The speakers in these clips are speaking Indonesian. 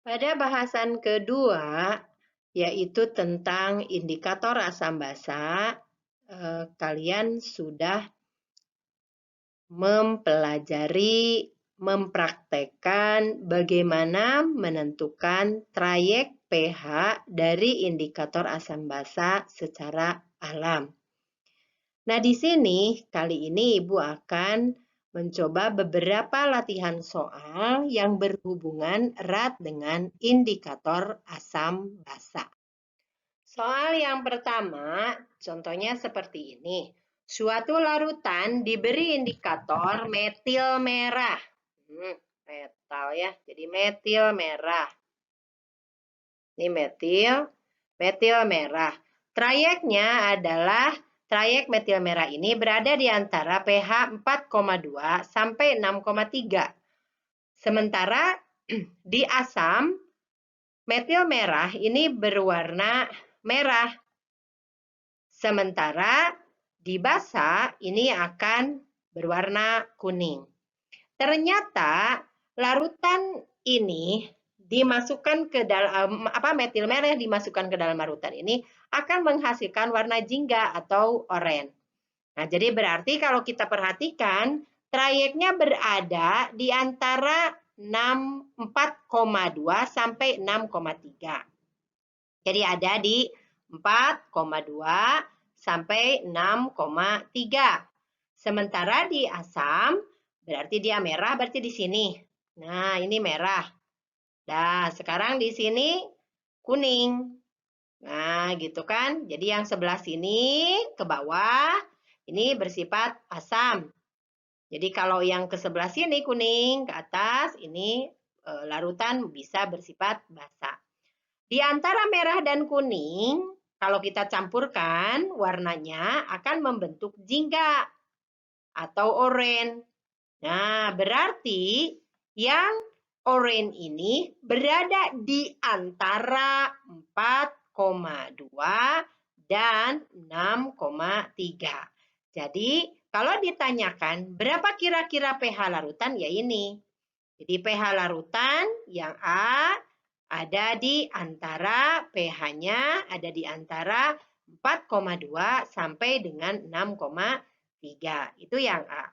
Pada bahasan kedua, yaitu tentang indikator asam basa, kalian sudah mempraktekkan bagaimana menentukan trayek pH dari indikator asam basa secara alam. Nah, di sini kali ini Ibu akan mencoba beberapa latihan soal yang berhubungan erat dengan indikator asam basa. Soal yang pertama, contohnya seperti ini. Suatu larutan diberi indikator metil merah. Metal ya, jadi metil merah. Ini metil merah. Trayeknya adalah trayek metil merah ini berada di antara pH 4,2 sampai 6,3. Sementara di asam, metil merah ini berwarna merah. Sementara di basa ini akan berwarna kuning. Ternyata larutan ini dimasukkan ke dalam metil merah dimasukkan ke dalam larutan ini akan menghasilkan warna jingga atau oranye. Nah, jadi berarti kalau kita perhatikan trayeknya berada di antara 4,2 sampai 6,3. Jadi ada di 4,2 sampai 6,3. Sementara di asam, berarti dia merah, berarti di sini. Nah, ini merah. Nah, sekarang di sini kuning. Nah, gitu kan. Jadi yang sebelah sini ke bawah, ini bersifat asam. Jadi kalau yang ke sebelah sini kuning, ke atas, ini larutan bisa bersifat basa. Di antara merah dan kuning, kalau kita campurkan, warnanya akan membentuk jingga atau oranye. Nah, berarti yang oranye ini berada di antara 4,2 dan 6,3. Jadi, kalau ditanyakan berapa kira-kira pH larutan, ya ini. Jadi, pH larutan yang A ada di antara pH-nya ada di antara 4,2 sampai dengan 6,3. Itu yang A.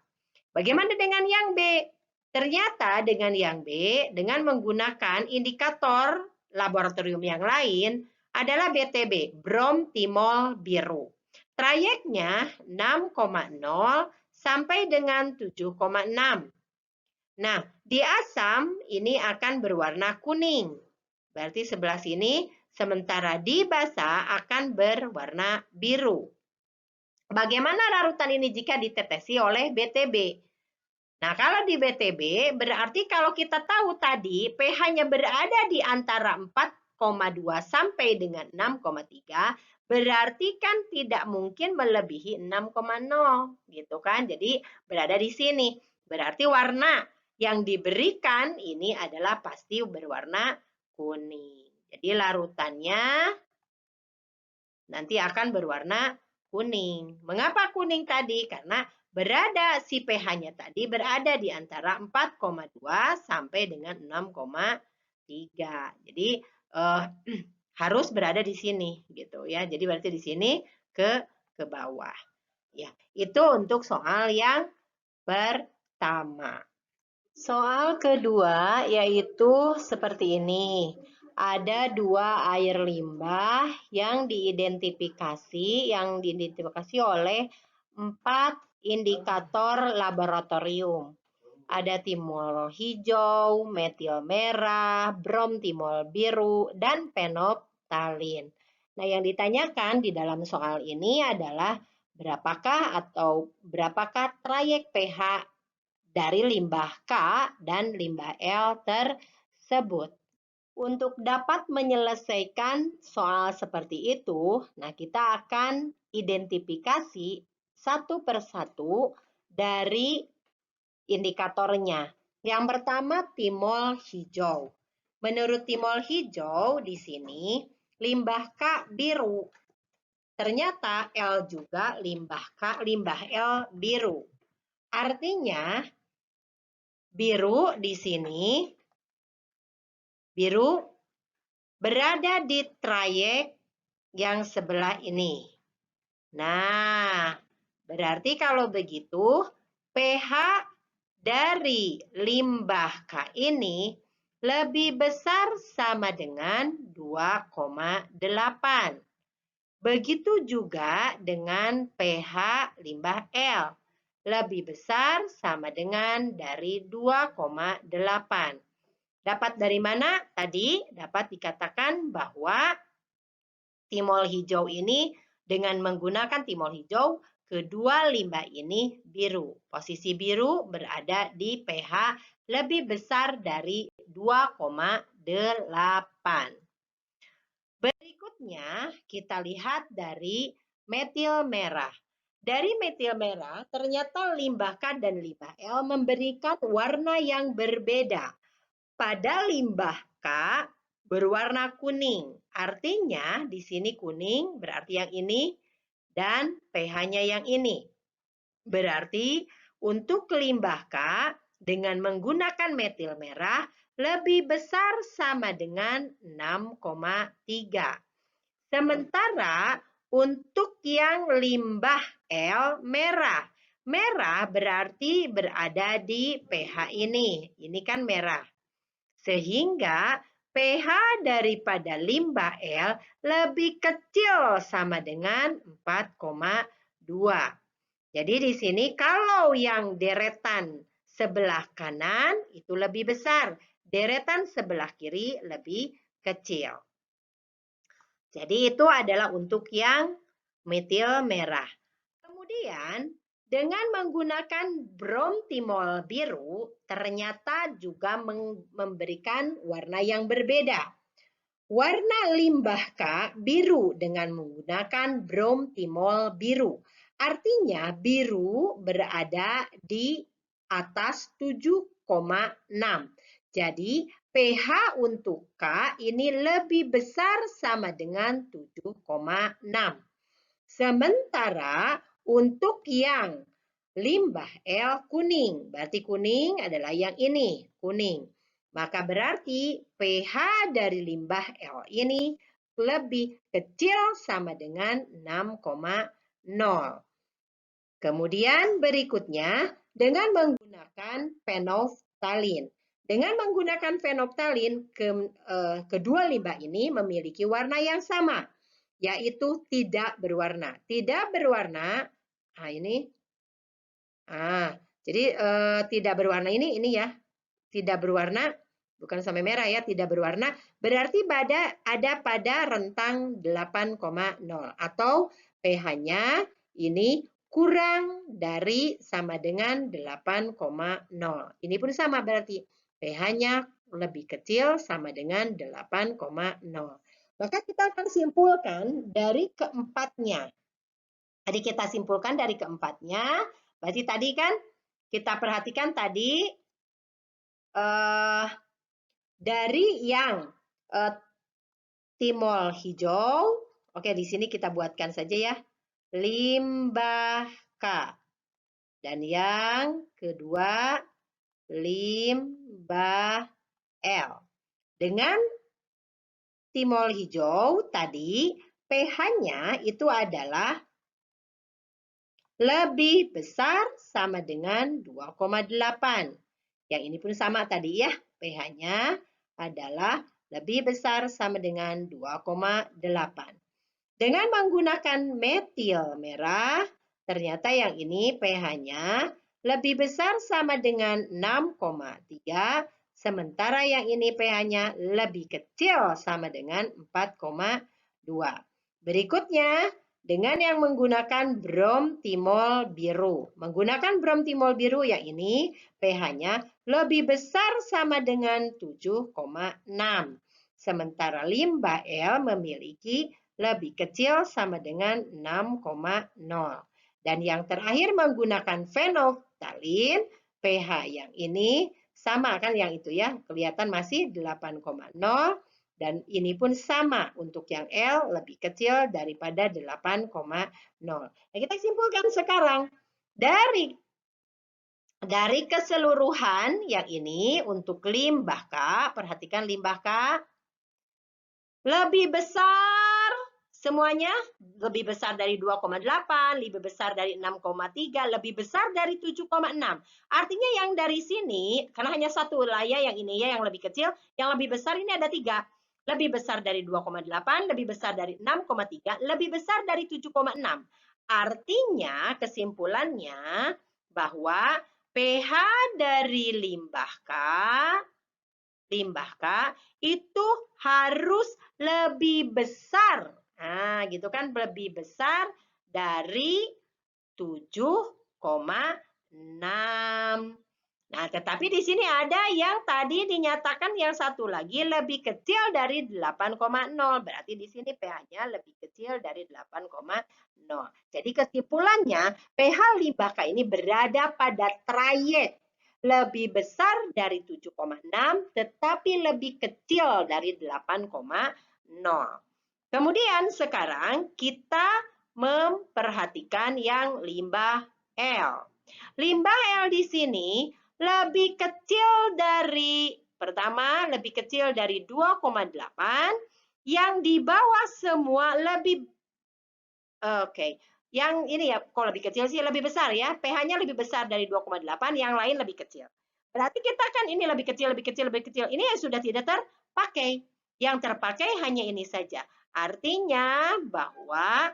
Bagaimana dengan yang B? Ternyata dengan yang B, dengan menggunakan indikator laboratorium yang lain adalah BTB, brom timol biru. Trayeknya 6,0 sampai dengan 7,6. Nah, di asam ini akan berwarna kuning. Berarti sebelah sini, sementara di basa akan berwarna biru. Bagaimana larutan ini jika ditetesi oleh BTB? Nah, kalau di BTB, berarti kalau kita tahu tadi pH-nya berada di antara 4,2 sampai dengan 6,3, berarti kan tidak mungkin melebihi 6,0, gitu kan? Jadi berada di sini. Berarti warna yang diberikan ini adalah pasti berwarna kuning. Jadi larutannya nanti akan berwarna kuning. Mengapa kuning tadi? Karena berada si pH-nya tadi berada di antara 4,2 sampai dengan 6,3. Jadi harus berada di sini gitu ya. Jadi berarti di sini ke bawah. Ya, itu untuk soal yang pertama. Soal kedua yaitu seperti ini. Ada dua air limbah yang diidentifikasi oleh 4 indikator laboratorium. Ada timol hijau, metil merah, brom timol biru, dan penoptalin. Nah, yang ditanyakan di dalam soal ini adalah berapakah trayek pH dari limbah K dan limbah L tersebut. Untuk dapat menyelesaikan soal seperti itu, nah kita akan identifikasi satu persatu dari indikatornya. Yang pertama timol hijau. Menurut timol hijau di sini limbah K biru. Ternyata L juga limbah L biru. Artinya biru di sini biru berada di trayek yang sebelah ini. Nah, berarti kalau begitu pH dari limbah K ini lebih besar sama dengan 2,8. Begitu juga dengan pH limbah L. Lebih besar sama dengan dari 2,8. Dapat dari mana? Tadi dapat dikatakan bahwa timol hijau ini dengan menggunakan timol hijau, kedua limbah ini biru. Posisi biru berada di pH lebih besar dari 2,8. Berikutnya kita lihat dari metil merah. Dari metil merah, ternyata limbah K dan limbah L memberikan warna yang berbeda. Pada limbah K berwarna kuning. Artinya di sini kuning berarti yang ini dan pH-nya yang ini. Berarti untuk limbah K dengan menggunakan metil merah lebih besar sama dengan 6,3. Sementara untuk yang limbah L merah. Merah berarti berada di pH ini. Ini kan merah. Sehingga pH daripada limbah L lebih kecil sama dengan 4,2. Jadi di sini kalau yang deretan sebelah kanan itu lebih besar, deretan sebelah kiri lebih kecil. Jadi itu adalah untuk yang metil merah. Kemudian dengan menggunakan brom timol biru ternyata juga memberikan warna yang berbeda. Warna limbah K biru dengan menggunakan brom timol biru. Artinya biru berada di atas 7,6. Jadi pH untuk K ini lebih besar sama dengan 7,6. Sementara untuk yang limbah L kuning, berarti kuning adalah yang ini, kuning. Maka berarti pH dari limbah L ini lebih kecil sama dengan 6,0. Kemudian berikutnya dengan menggunakan fenolftalin. Dengan menggunakan fenolftalin, kedua limbah ini memiliki warna yang sama, yaitu tidak berwarna. Tidak berwarna, nah ini, jadi tidak berwarna ini ya, tidak berwarna, bukan sampai merah ya, tidak berwarna, berarti ada pada rentang 8,0 atau pH-nya ini kurang dari sama dengan 8,0. Ini pun sama berarti pH-nya lebih kecil sama dengan 8,0. Maka kita akan simpulkan dari keempatnya. Jadi kita simpulkan dari keempatnya, berarti tadi kan kita perhatikan tadi dari yang timol hijau, oke di sini kita buatkan saja ya, limbah K. Dan yang kedua limbah L. Dengan timol hijau tadi pH-nya itu adalah lebih besar sama dengan 2,8. Yang ini pun sama tadi ya, pH-nya adalah lebih besar sama dengan 2,8. Dengan menggunakan metil merah, ternyata yang ini pH-nya lebih besar sama dengan 6,3, sementara yang ini pH-nya lebih kecil sama dengan 4,2. Berikutnya, dengan yang menggunakan brom timol biru. Menggunakan brom timol biru yang ini pH-nya lebih besar sama dengan 7,6. Sementara limbah L memiliki lebih kecil sama dengan 6,0. Dan yang terakhir menggunakan fenolftalin, pH yang ini sama kan yang itu ya, kelihatan masih 8,0. Dan ini pun sama untuk yang L lebih kecil daripada 8,0. Nah, kita simpulkan sekarang dari Dari keseluruhan yang ini untuk limbah, Kak. Perhatikan limbah, Kak. Lebih besar semuanya, lebih besar dari 2,8, lebih besar dari 6,3, lebih besar dari 7,6. Artinya yang dari sini, karena hanya satu lah ya, yang ini ya yang lebih kecil, yang lebih besar ini ada 3. Lebih besar dari 2,8, lebih besar dari 6,3, lebih besar dari 7,6. Artinya kesimpulannya bahwa pH dari limbah Kak, itu harus lebih besar. Nah, gitu kan, lebih besar dari 7,6. Nah, tetapi di sini ada yang tadi dinyatakan yang satu lagi lebih kecil dari 8,0. Berarti di sini pH-nya lebih kecil dari 8,0. Jadi kesimpulannya, pH limbah K ini berada pada trayek lebih besar dari 7,6 tetapi lebih kecil dari 8,0. Kemudian sekarang kita memperhatikan yang limbah L. Limbah L di sini lebih kecil dari, pertama lebih kecil dari 2,8, yang di bawah semua lebih, oke. Yang ini ya, kok lebih kecil sih, lebih besar ya. pH-nya lebih besar dari 2,8, yang lain lebih kecil. Berarti kita kan ini lebih kecil, lebih kecil, lebih kecil. Ini yang sudah tidak terpakai. Yang terpakai hanya ini saja. Artinya bahwa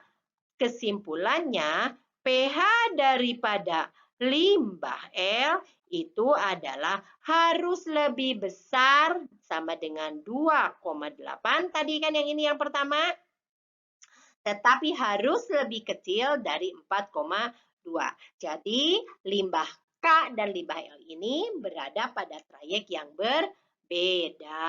kesimpulannya pH daripada limbah L itu adalah harus lebih besar sama dengan 2,8 tadi kan yang ini yang pertama, tetapi harus lebih kecil dari 4,2. Jadi limbah K dan limbah L ini berada pada trayek yang berbeda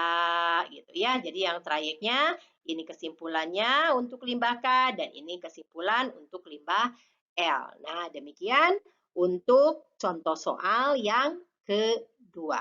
gitu ya. Jadi yang trayeknya ini kesimpulannya untuk limbah K dan ini kesimpulan untuk limbah L. Nah, demikian untuk contoh soal yang kedua.